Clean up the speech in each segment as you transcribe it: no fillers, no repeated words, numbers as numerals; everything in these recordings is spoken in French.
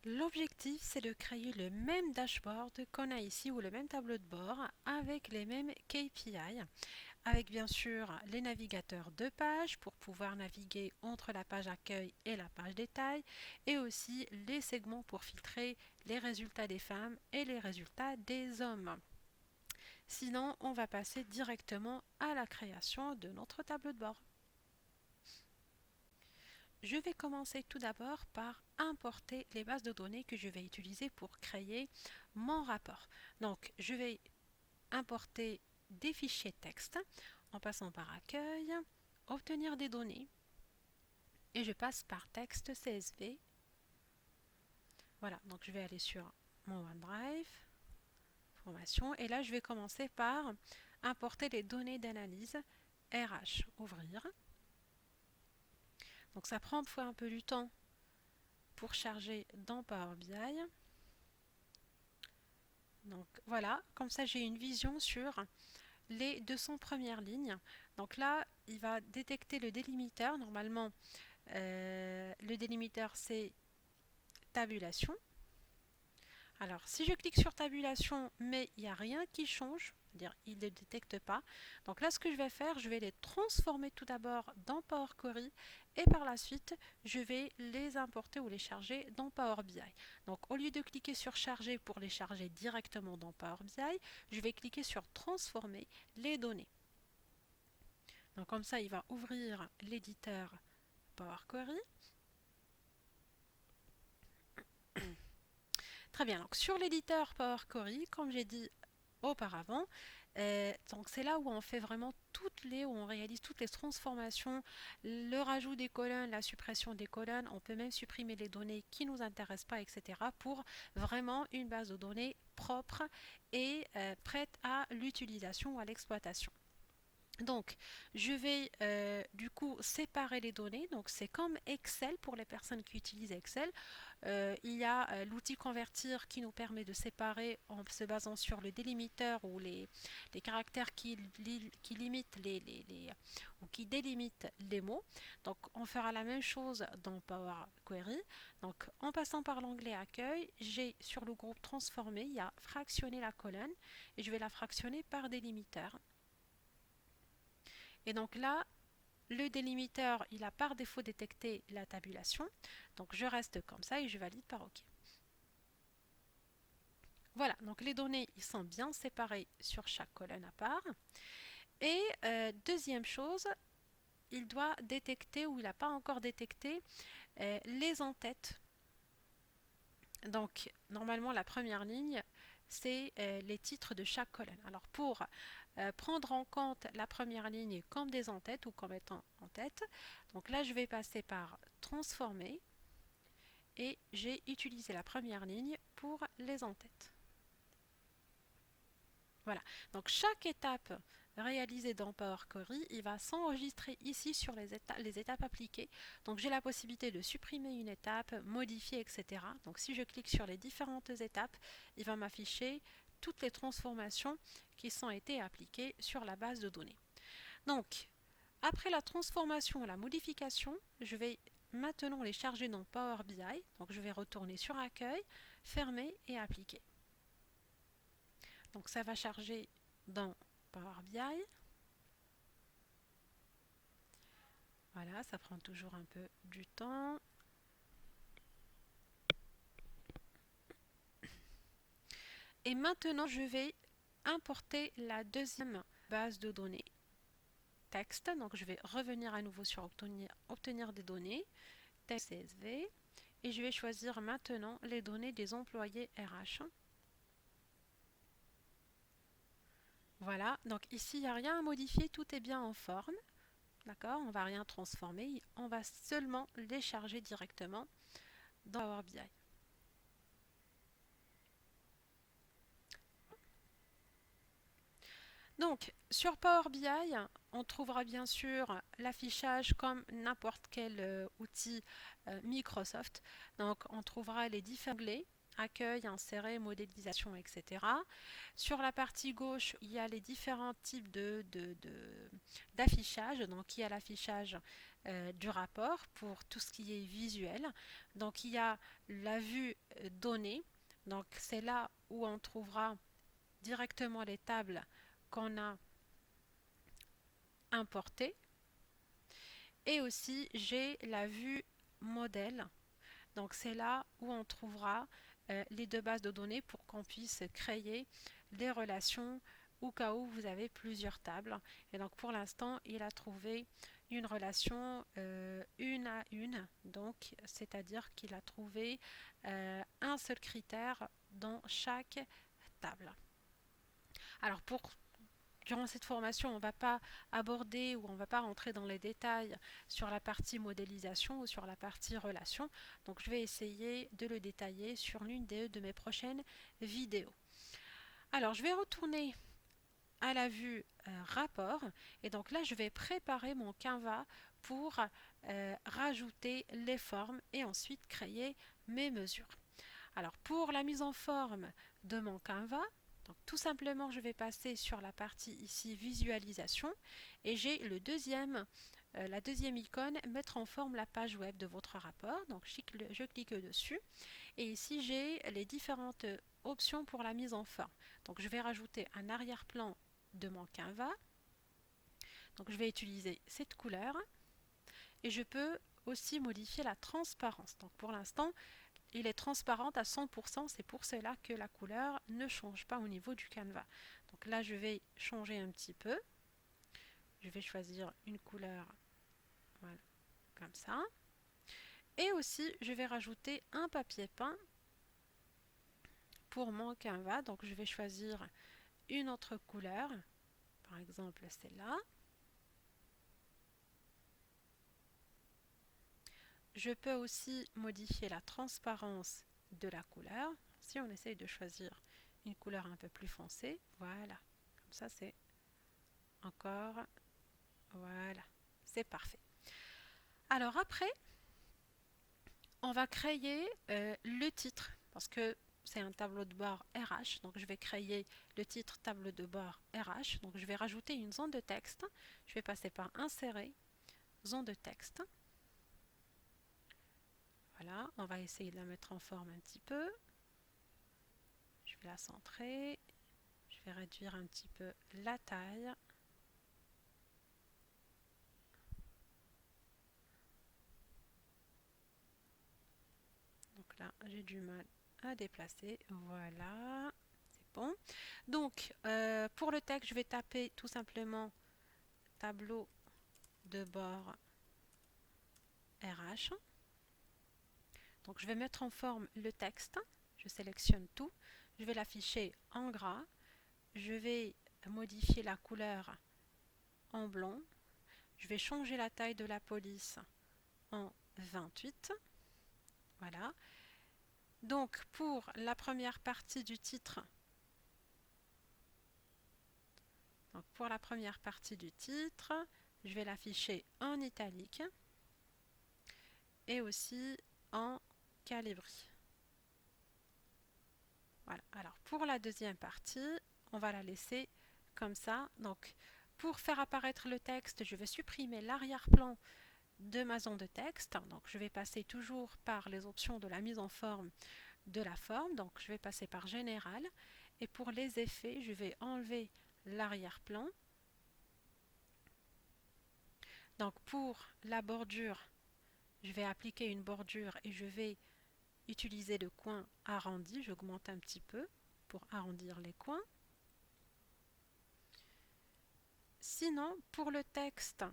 L'objectif, c'est de créer le même dashboard qu'on a ici ou le même tableau de bord avec les mêmes KPI, avec bien sûr les navigateurs de page pour pouvoir naviguer entre la page accueil et la page détail et aussi les segments pour filtrer les résultats des femmes et les résultats des hommes. Sinon, on va passer directement à la création de notre tableau de bord. Je vais commencer tout d'abord par importer les bases de données que je vais utiliser pour créer mon rapport. Donc, je vais importer des fichiers texte en passant par accueil, obtenir des données et je passe par texte CSV. Voilà, donc je vais aller sur mon OneDrive, formation, et là je vais commencer par importer les données d'analyse RH, ouvrir. Donc ça prend parfois un peu du temps pour charger dans Power BI. Donc voilà, comme ça j'ai une vision sur les 200 premières lignes. Donc là, il va détecter le délimiteur. Normalement, le délimiteur c'est tabulation. Alors, si je clique sur tabulation, mais il n'y a rien qui change, c'est-à-dire il ne le détecte pas. Donc là, ce que je vais faire, je vais les transformer tout d'abord dans Power Query et par la suite, je vais les importer ou les charger dans Power BI. Donc, au lieu de cliquer sur charger pour les charger directement dans Power BI, je vais cliquer sur transformer les données. Donc, comme ça, il va ouvrir l'éditeur Power Query. Très bien, donc sur l'éditeur Power Query, comme j'ai dit auparavant, donc c'est là où on fait vraiment où on réalise toutes les transformations, le rajout des colonnes, la suppression des colonnes, on peut même supprimer les données qui ne nous intéressent pas, etc. pour vraiment une base de données propre et prête à l'utilisation ou à l'exploitation. Donc, je vais du coup séparer les données. Donc, c'est comme Excel pour les personnes qui utilisent Excel. Il y a l'outil convertir qui nous permet de séparer en se basant sur le délimiteur ou les caractères qui limitent ou qui délimitent les mots. Donc, on fera la même chose dans Power Query. Donc, en passant par l'onglet accueil, j'ai sur le groupe transformé, il y a fractionner la colonne et je vais la fractionner par délimiteur. Et donc là, le délimiteur, il a par défaut détecté la tabulation. Donc je reste comme ça et je valide par OK. Voilà, donc les données, ils sont bien séparées sur chaque colonne à part. Et deuxième chose, il doit détecter ou il n'a pas encore détecté les en-têtes. Donc normalement, la première ligne, c'est les titres de chaque colonne. Alors pour prendre en compte la première ligne comme des en-têtes ou comme étant en tête, donc là je vais passer par transformer et j'ai utilisé la première ligne pour les en-têtes. Voilà, donc chaque étape réalisée dans Power Query, il va s'enregistrer ici sur les étapes appliquées. Donc j'ai la possibilité de supprimer une étape, modifier, etc. Donc si je clique sur les différentes étapes, il va m'afficher toutes les transformations qui sont été appliquées sur la base de données. Donc, après la transformation et la modification, je vais maintenant les charger dans Power BI. Donc je vais retourner sur Accueil, fermer et appliquer. Donc ça va charger dans Power BI. Voilà, ça prend toujours un peu du temps. Et maintenant, je vais importer la deuxième base de données texte. Donc je vais revenir à nouveau sur obtenir des données, texte CSV, et je vais choisir maintenant les données des employés RH. Voilà, donc ici, il n'y a rien à modifier, tout est bien en forme. D'accord, on ne va rien transformer, on va seulement les charger directement dans Power BI. Donc, sur Power BI, on trouvera bien sûr l'affichage comme n'importe quel outil Microsoft. Donc, on trouvera les différents onglets, accueil, insérer, modélisation, etc. Sur la partie gauche, il y a les différents types d'affichage. Donc, il y a l'affichage du rapport pour tout ce qui est visuel. Donc il y a la vue donnée, donc c'est là où on trouvera directement les tables qu'on a importées. Et aussi j'ai la vue modèle, donc c'est là où on trouvera les deux bases de données pour qu'on puisse créer des relations au cas où vous avez plusieurs tables. Et donc pour l'instant, il a trouvé une relation une à une, donc c'est-à-dire qu'il a trouvé un seul critère dans chaque table. Alors durant cette formation, on ne va pas aborder ou on ne va pas rentrer dans les détails sur la partie modélisation ou sur la partie relation. Donc je vais essayer de le détailler sur l'une de mes prochaines vidéos. Alors je vais retourner à la vue rapport et donc là je vais préparer mon Canva pour rajouter les formes et ensuite créer mes mesures. Alors pour la mise en forme de mon Canva, donc tout simplement je vais passer sur la partie ici visualisation et j'ai la deuxième icône mettre en forme la page web de votre rapport. Donc je clique dessus et ici j'ai les différentes options pour la mise en forme. Donc je vais rajouter un arrière-plan de mon Canva. Donc je vais utiliser cette couleur et je peux aussi modifier la transparence. Donc pour l'instant il est transparent à 100%, c'est pour cela que la couleur ne change pas au niveau du canevas. Donc là, je vais changer un petit peu. Je vais choisir une couleur, voilà, comme ça. Et aussi, je vais rajouter un papier peint pour mon canevas. Donc je vais choisir une autre couleur, par exemple celle-là. Je peux aussi modifier la transparence de la couleur. Si on essaye de choisir une couleur un peu plus foncée, voilà, comme ça c'est encore, voilà, c'est parfait. Alors après, on va créer le titre parce que c'est un tableau de bord RH. Donc je vais créer le titre tableau de bord RH. Donc je vais rajouter une zone de texte. Je vais passer par insérer, zone de texte. Voilà, on va essayer de la mettre en forme un petit peu. Je vais la centrer. Je vais réduire un petit peu la taille. Donc là, j'ai du mal à déplacer. Voilà, c'est bon. Donc, pour le texte, je vais taper tout simplement tableau de bord RH. Donc, je vais mettre en forme le texte. Je sélectionne tout. Je vais l'afficher en gras. Je vais modifier la couleur en blanc. Je vais changer la taille de la police en 28. Voilà. Donc, pour la première partie du titre, je vais l'afficher en italique et aussi en calibri. Voilà. Alors pour la deuxième partie, on va la laisser comme ça. Donc pour faire apparaître le texte, je vais supprimer l'arrière-plan de ma zone de texte. Donc je vais passer toujours par les options de la mise en forme de la forme. Donc je vais passer par général et pour les effets, je vais enlever l'arrière-plan. Donc pour la bordure, je vais appliquer une bordure et je vais utiliser le coin arrondi. J'augmente un petit peu pour arrondir les coins. Sinon, pour le texte,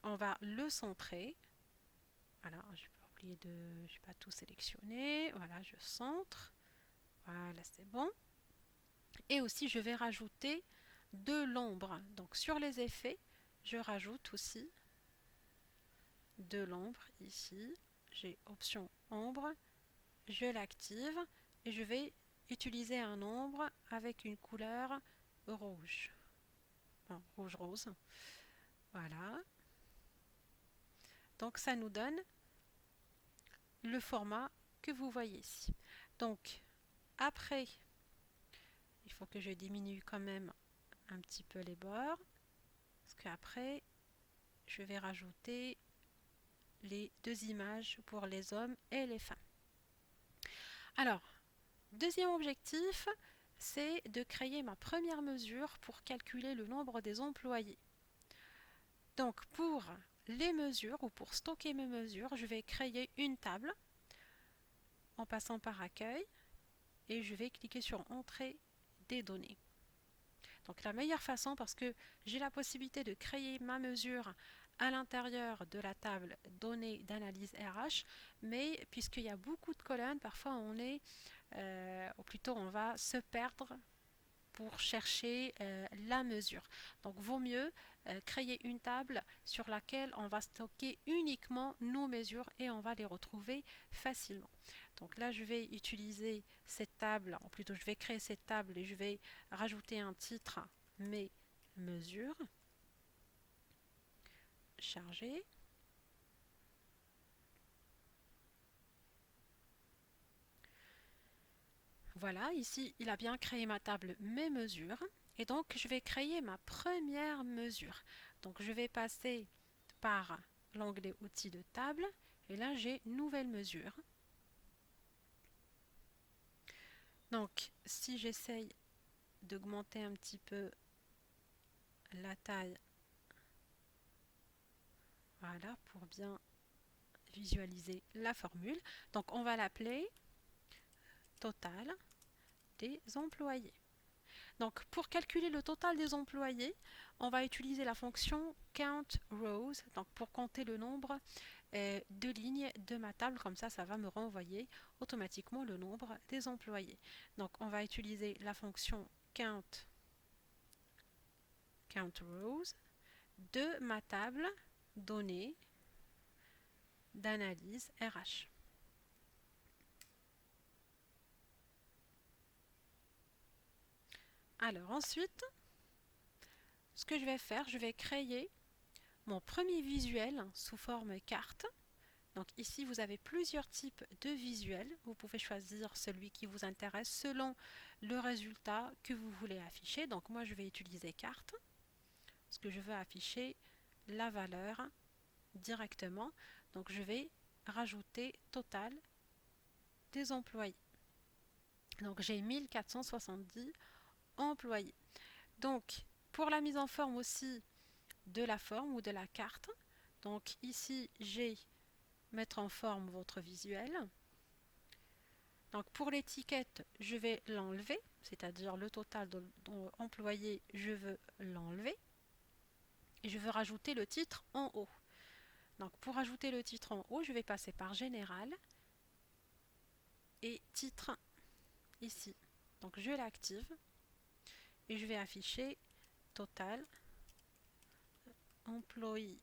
on va le centrer. Voilà, je vais pas oublier de, je vais pas tout sélectionner. Voilà, je centre. Voilà, c'est bon. Et aussi, je vais rajouter de l'ombre. Donc, sur les effets, je rajoute aussi de l'ombre ici. J'ai option ombre. Je l'active et je vais utiliser un ombre avec une couleur rouge. Enfin, rouge-rose. Voilà. Donc, ça nous donne le format que vous voyez ici. Donc, après, il faut que je diminue quand même un petit peu les bords. Parce qu'après, je vais rajouter les deux images pour les hommes et les femmes. Alors, deuxième objectif, c'est de créer ma première mesure pour calculer le nombre des employés. Donc, pour les mesures ou pour stocker mes mesures, je vais créer une table en passant par accueil et je vais cliquer sur entrée des données. Donc la meilleure façon, parce que j'ai la possibilité de créer ma mesure à l'intérieur de la table données d'analyse RH, mais puisqu'il y a beaucoup de colonnes, parfois ou plutôt on va se perdre pour chercher la mesure. Donc vaut mieux créer une table sur laquelle on va stocker uniquement nos mesures et on va les retrouver facilement. Donc là je vais utiliser cette table, ou plutôt je vais créer cette table et je vais rajouter un titre mes mesures, charger. Voilà, ici il a bien créé ma table mes mesures et donc je vais créer ma première mesure. Donc je vais passer par l'onglet outils de table et là j'ai nouvelle mesure. Donc si j'essaye d'augmenter un petit peu la taille, voilà, pour bien visualiser la formule. Donc on va l'appeler total des employés. Donc pour calculer le total des employés, on va utiliser la fonction count rows, donc pour compter le nombre de lignes de ma table, comme ça va me renvoyer automatiquement le nombre des employés. Donc on va utiliser la fonction count rows de ma table donnée d'analyse RH. Alors ensuite, ce que je vais faire, je vais créer mon premier visuel sous forme carte. Donc ici, vous avez plusieurs types de visuels. Vous pouvez choisir celui qui vous intéresse selon le résultat que vous voulez afficher. Donc moi, je vais utiliser carte parce que je veux afficher la valeur directement. Donc je vais rajouter total des employés. Donc j'ai 1470 employés. Donc pour la mise en forme aussi de la forme ou de la carte, donc ici j'ai mettre en forme votre visuel. Donc pour l'étiquette, je vais l'enlever, c'est-à-dire le total d'employés, je veux l'enlever. Et je veux rajouter le titre en haut. Donc pour ajouter le titre en haut, je vais passer par Général et Titre ici. Donc je l'active et je vais afficher Total Employees.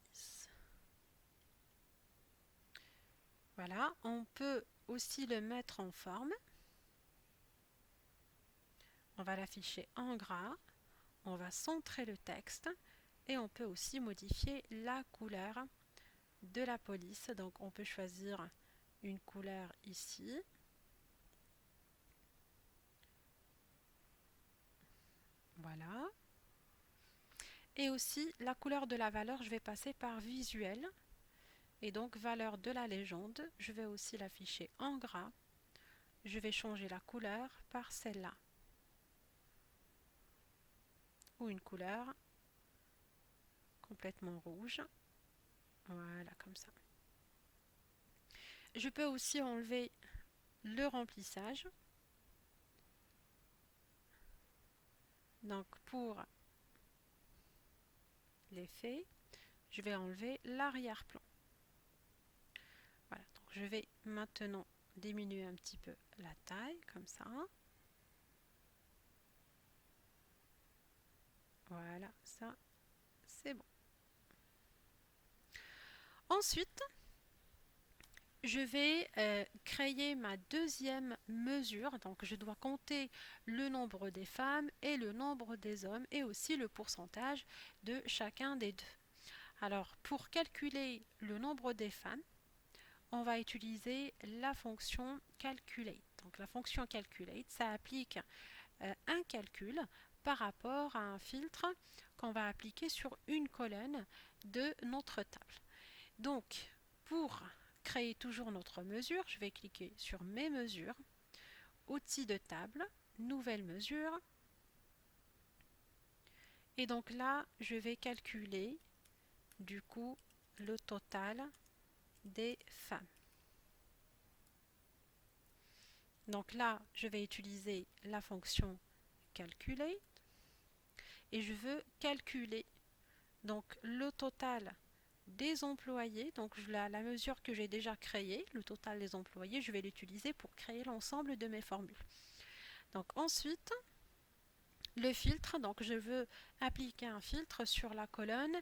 Voilà, on peut aussi le mettre en forme. On va l'afficher en gras. On va centrer le texte et on peut aussi modifier la couleur de la police. Donc on peut choisir une couleur ici. Voilà. Et aussi la couleur de la valeur, je vais passer par visuel. Et donc valeur de la légende, je vais aussi l'afficher en gras. Je vais changer la couleur par celle-là. Ou une couleur complètement rouge. Voilà, comme ça. Je peux aussi enlever le remplissage. Donc pour l'effet, je vais enlever l'arrière-plan. Voilà, donc je vais maintenant diminuer un petit peu la taille, comme ça. Voilà, ça, c'est bon. Ensuite, je vais créer ma deuxième mesure. Donc, je dois compter le nombre des femmes et le nombre des hommes et aussi le pourcentage de chacun des deux. Alors, pour calculer le nombre des femmes, on va utiliser la fonction calculate. Donc, la fonction calculate, ça applique un calcul par rapport à un filtre qu'on va appliquer sur une colonne de notre table. Donc, pour créer toujours notre mesure, je vais cliquer sur mes mesures, outils de table, nouvelle mesure. Et donc là, je vais calculer du coup le total des femmes. Donc là, je vais utiliser la fonction calculer et je veux calculer donc le total des employés. Donc la mesure que j'ai déjà créée, le total des employés, je vais l'utiliser pour créer l'ensemble de mes formules. Donc ensuite, le filtre, donc je veux appliquer un filtre sur la colonne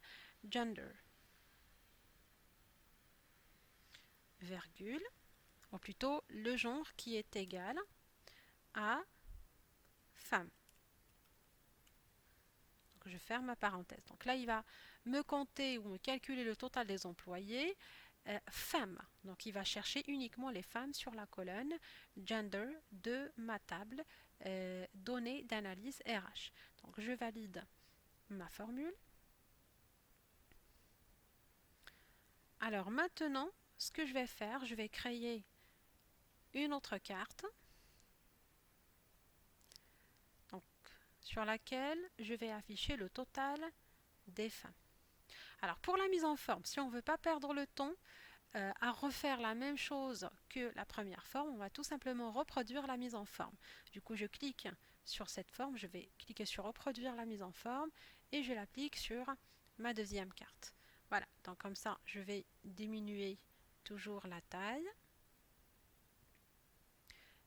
gender, virgule, ou plutôt le genre qui est égal à femme. Donc je ferme ma parenthèse. Donc là, il va me compter ou me calculer le total des employés femmes. Donc il va chercher uniquement les femmes sur la colonne gender de ma table données d'analyse RH. Donc je valide ma formule. Alors maintenant, ce que je vais faire, je vais créer une autre carte donc, sur laquelle je vais afficher le total des femmes. Alors pour la mise en forme, si on ne veut pas perdre le temps à refaire la même chose que la première forme, on va tout simplement reproduire la mise en forme. Du coup, je clique sur cette forme, je vais cliquer sur reproduire la mise en forme et je l'applique sur ma deuxième carte. Voilà, donc comme ça, je vais diminuer toujours la taille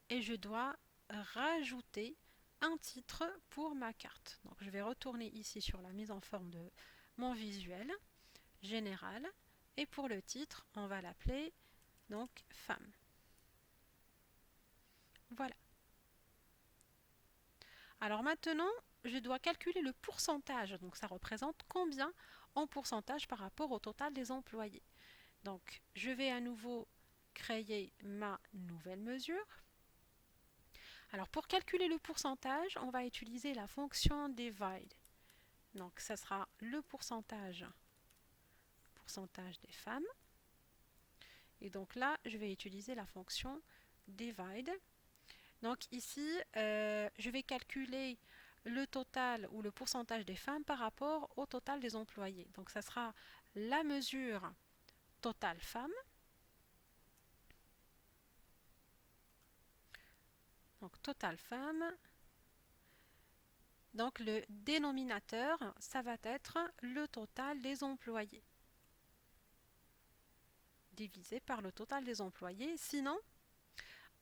et je dois rajouter un titre pour ma carte. Donc je vais retourner ici sur la mise en forme de mon visuel général et pour le titre, on va l'appeler donc femme. Voilà. Alors maintenant, je dois calculer le pourcentage. Donc ça représente combien en pourcentage par rapport au total des employés. Donc je vais à nouveau créer ma nouvelle mesure. Alors pour calculer le pourcentage, on va utiliser la fonction divide. Donc ça sera le pourcentage des femmes. Et donc là, je vais utiliser la fonction divide. Donc ici, je vais calculer le total ou le pourcentage des femmes par rapport au total des employés. Donc ça sera la mesure totale femmes. Donc totale femmes. Donc le dénominateur, ça va être le total des employés divisé par le total des employés. Sinon,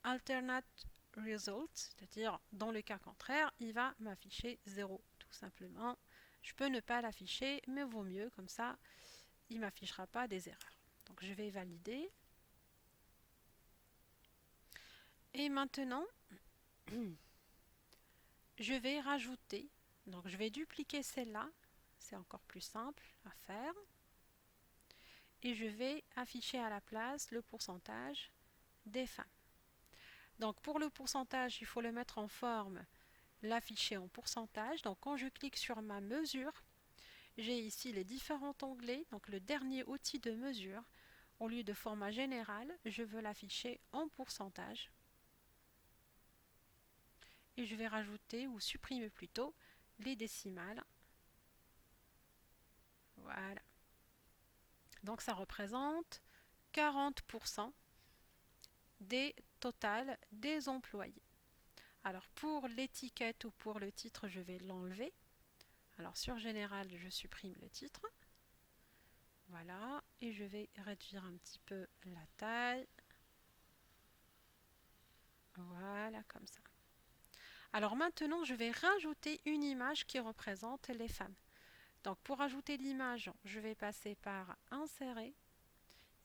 alternate result, c'est-à-dire dans le cas contraire, il va m'afficher 0 tout simplement. Je peux ne pas l'afficher, mais vaut mieux, comme ça, il ne m'affichera pas des erreurs. Donc je vais valider. Et maintenant, je vais rajouter, donc je vais dupliquer celle-là, c'est encore plus simple à faire. Et je vais afficher à la place le pourcentage des femmes. Donc pour le pourcentage, il faut le mettre en forme, l'afficher en pourcentage. Donc quand je clique sur ma mesure, j'ai ici les différents onglets. Donc le dernier outil de mesure, au lieu de format général, je veux l'afficher en pourcentage. Et je vais rajouter ou supprimer plutôt les décimales. Voilà. Donc ça représente 40% des totales des employés. Alors pour l'étiquette ou pour le titre, je vais l'enlever. Alors sur général, je supprime le titre. Voilà, et je vais réduire un petit peu la taille. Voilà, comme ça. Alors maintenant, je vais rajouter une image qui représente les femmes. Donc pour ajouter l'image, je vais passer par insérer,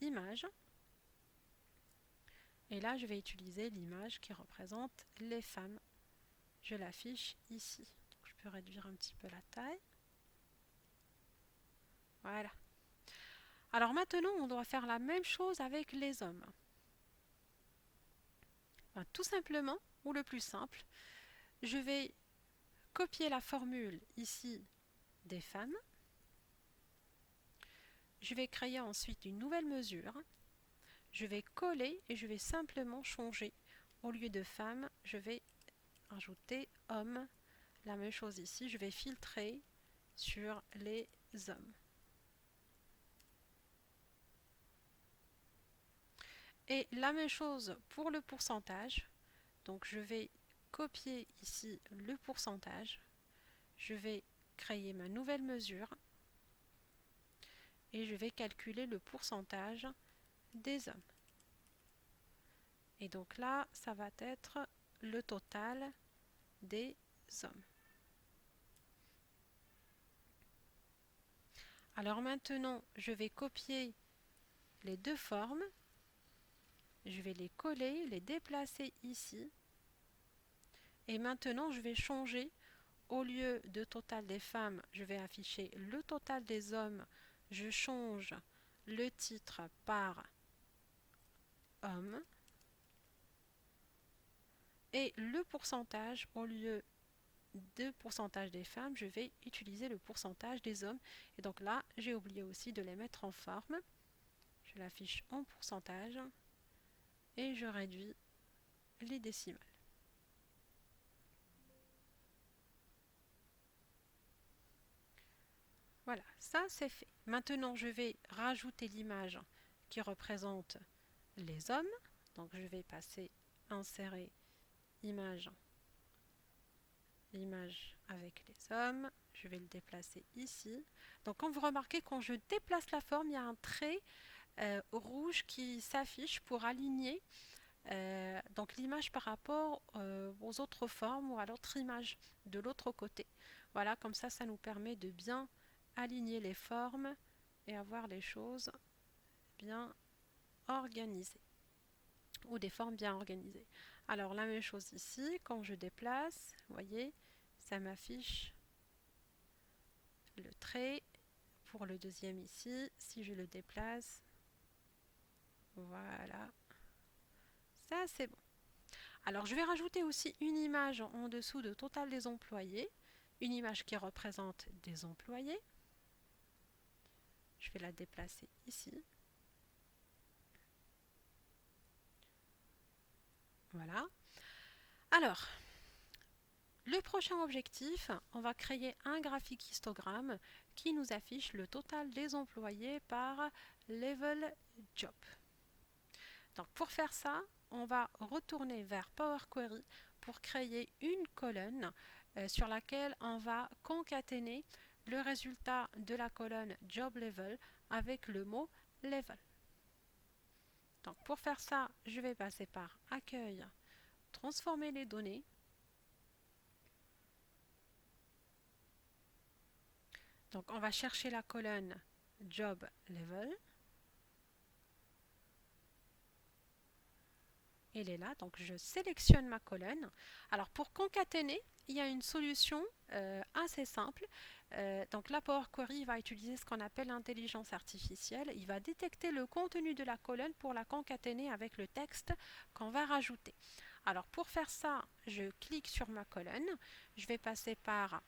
image. Et là, je vais utiliser l'image qui représente les femmes. Je l'affiche ici. Donc, je peux réduire un petit peu la taille. Voilà. Alors maintenant, on doit faire la même chose avec les hommes. Ben, tout simplement, ou le plus simple, je vais copier la formule ici des femmes. Je vais créer ensuite une nouvelle mesure. Je vais coller et je vais simplement changer. Au lieu de femmes, je vais ajouter hommes. La même chose ici, je vais filtrer sur les hommes. Et la même chose pour le pourcentage. Donc je vais copier ici le pourcentage. Je vais créer ma nouvelle mesure et je vais calculer le pourcentage des hommes. Et donc là, ça va être le total des hommes. Alors maintenant, je vais copier les deux formes. Je vais les coller, les déplacer ici. Et maintenant, je vais changer. Au lieu de total des femmes, je vais afficher le total des hommes. Je change le titre par homme. Et le pourcentage, au lieu de pourcentage des femmes, je vais utiliser le pourcentage des hommes. Et donc là, j'ai oublié aussi de les mettre en forme. Je l'affiche en pourcentage et je réduis les décimales. Voilà, ça c'est fait. Maintenant, je vais rajouter l'image qui représente les hommes. Donc je vais passer insérer image, l'image avec les hommes. Je vais le déplacer ici. Donc quand vous remarquez, quand je déplace la forme, il y a un trait rouge qui s'affiche pour aligner donc l'image par rapport aux autres formes ou à l'autre image de l'autre côté. Voilà, comme ça nous permet de bien aligner les formes et avoir les choses bien organisées ou des formes bien organisées. Alors la même chose ici, quand je déplace, vous voyez, ça m'affiche le trait. Pour le deuxième ici, si je le déplace, voilà, ça c'est bon. Alors je vais rajouter aussi une image en dessous de total des employés, une image qui représente des employés. Je vais la déplacer ici. Voilà. Alors, le prochain objectif, on va créer un graphique histogramme qui nous affiche le total des employés par level job. Donc pour faire ça, on va retourner vers Power Query pour créer une colonne sur laquelle on va concaténer le résultat de la colonne Job Level avec le mot Level. Donc pour faire ça, je vais passer par Accueil, transformer les données. Donc on va chercher la colonne Job Level. Elle est là, donc je sélectionne ma colonne. Alors pour concaténer, il y a une solution assez simple. Donc là, Power Query va utiliser ce qu'on appelle l'intelligence artificielle. Il va détecter le contenu de la colonne pour la concaténer avec le texte qu'on va rajouter. Alors pour faire ça, je clique sur ma colonne. Je vais passer par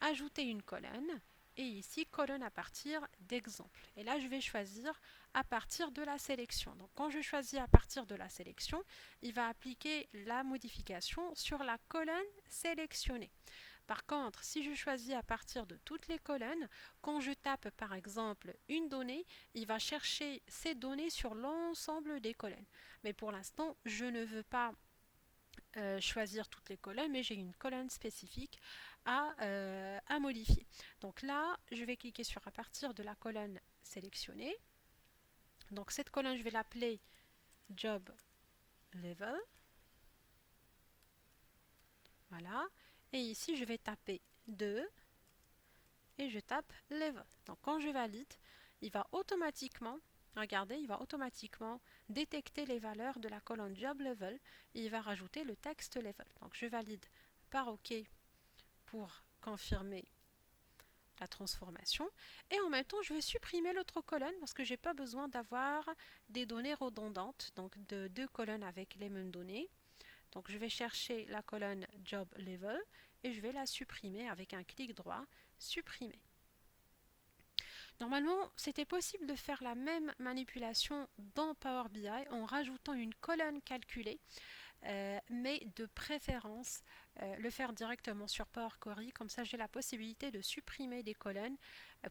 Ajouter une colonne. Et ici, colonne à partir d'exemple. Et là, je vais choisir à partir de la sélection. Donc, quand je choisis à partir de la sélection, il va appliquer la modification sur la colonne sélectionnée. Par contre, si je choisis à partir de toutes les colonnes, quand je tape par exemple une donnée, il va chercher ces données sur l'ensemble des colonnes. Mais pour l'instant, je ne veux pas choisir toutes les colonnes, mais j'ai une colonne spécifique à modifier. Donc là, je vais cliquer sur à partir de la colonne sélectionnée. Donc cette colonne, je vais l'appeler Job Level. Voilà. Et ici, je vais taper 2 et je tape Level. Donc quand je valide, il va automatiquement, regardez, il va automatiquement détecter les valeurs de la colonne Job Level et il va rajouter le texte Level. Donc je valide par OK pour confirmer la transformation. Et en même temps, je vais supprimer l'autre colonne parce que je n'ai pas besoin d'avoir des données redondantes, donc de deux colonnes avec les mêmes données. Donc je vais chercher la colonne Job Level et je vais la supprimer avec un clic droit supprimer. Normalement, c'était possible de faire la même manipulation dans Power BI en rajoutant une colonne calculée, mais de préférence le faire directement sur Power Query. Comme ça, j'ai la possibilité de supprimer des colonnes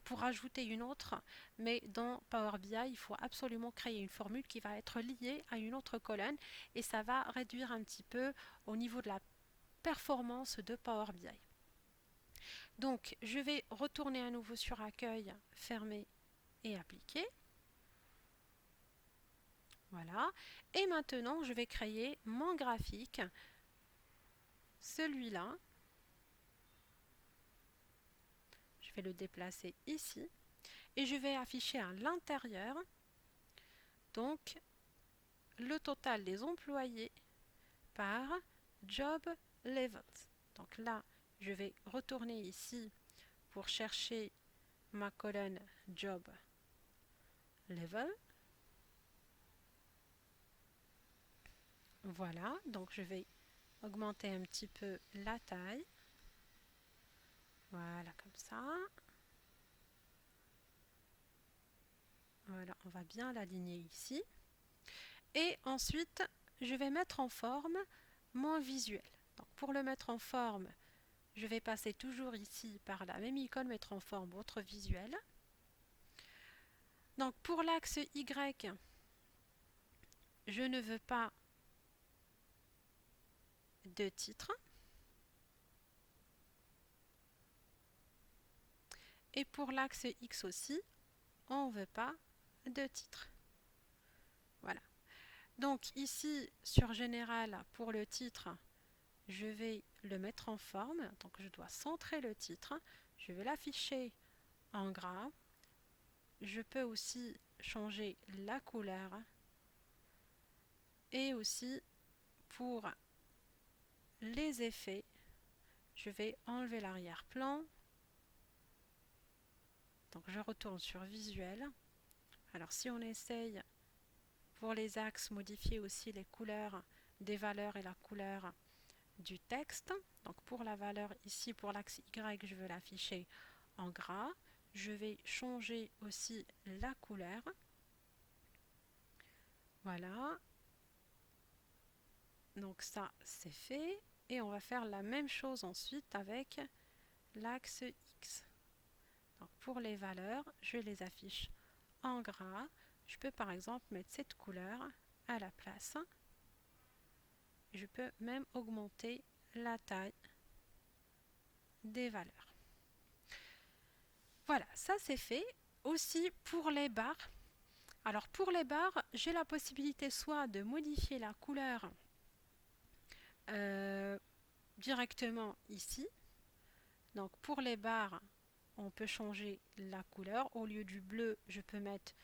pour ajouter une autre. Mais dans Power BI, il faut absolument créer une formule qui va être liée à une autre colonne et ça va réduire un petit peu au niveau de la performance de Power BI. Donc, je vais retourner à nouveau sur Accueil, fermer et appliquer. Voilà. Et maintenant, je vais créer mon graphique, celui-là. Je vais le déplacer ici. Et je vais afficher à l'intérieur, donc, le total des employés par Job Levels. Donc là, je vais retourner ici pour chercher ma colonne Job Level. Voilà, donc je vais augmenter un petit peu la taille. Voilà, comme ça. Voilà, on va bien l'aligner ici. Et ensuite, je vais mettre en forme mon visuel. Donc pour le mettre en forme, je vais passer toujours ici par la même icône, mettre en forme votre visuel. Donc pour l'axe Y, je ne veux pas de titre. Et pour l'axe X aussi, on ne veut pas de titre. Voilà. Donc ici, sur Général, pour le titre, je vais le mettre en forme. Donc je dois centrer le titre. Je vais l'afficher en gras. Je peux aussi changer la couleur. Et aussi, pour les effets, je vais enlever l'arrière-plan. Donc je retourne sur Visuel. Alors si on essaye pour les axes, modifier aussi les couleurs des valeurs et la couleur du texte. Donc pour la valeur ici, pour l'axe Y, je veux l'afficher en gras. Je vais changer aussi la couleur. Voilà. Donc ça, c'est fait. Et on va faire la même chose ensuite avec l'axe X. Donc pour les valeurs, je les affiche en gras. Je peux par exemple mettre cette couleur à la place. Je peux même augmenter la taille des valeurs. Voilà, ça c'est fait. Aussi pour les barres. Alors pour les barres, j'ai la possibilité soit de modifier la couleur directement ici. Donc pour les barres, on peut changer la couleur. Au lieu du bleu, je peux mettre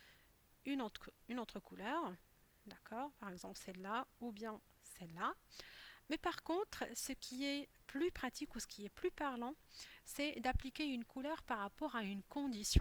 une autre couleur. D'accord? Par exemple celle-là ou bien celle-là. Mais par contre, ce qui est plus pratique ou ce qui est plus parlant, c'est d'appliquer une couleur par rapport à une condition.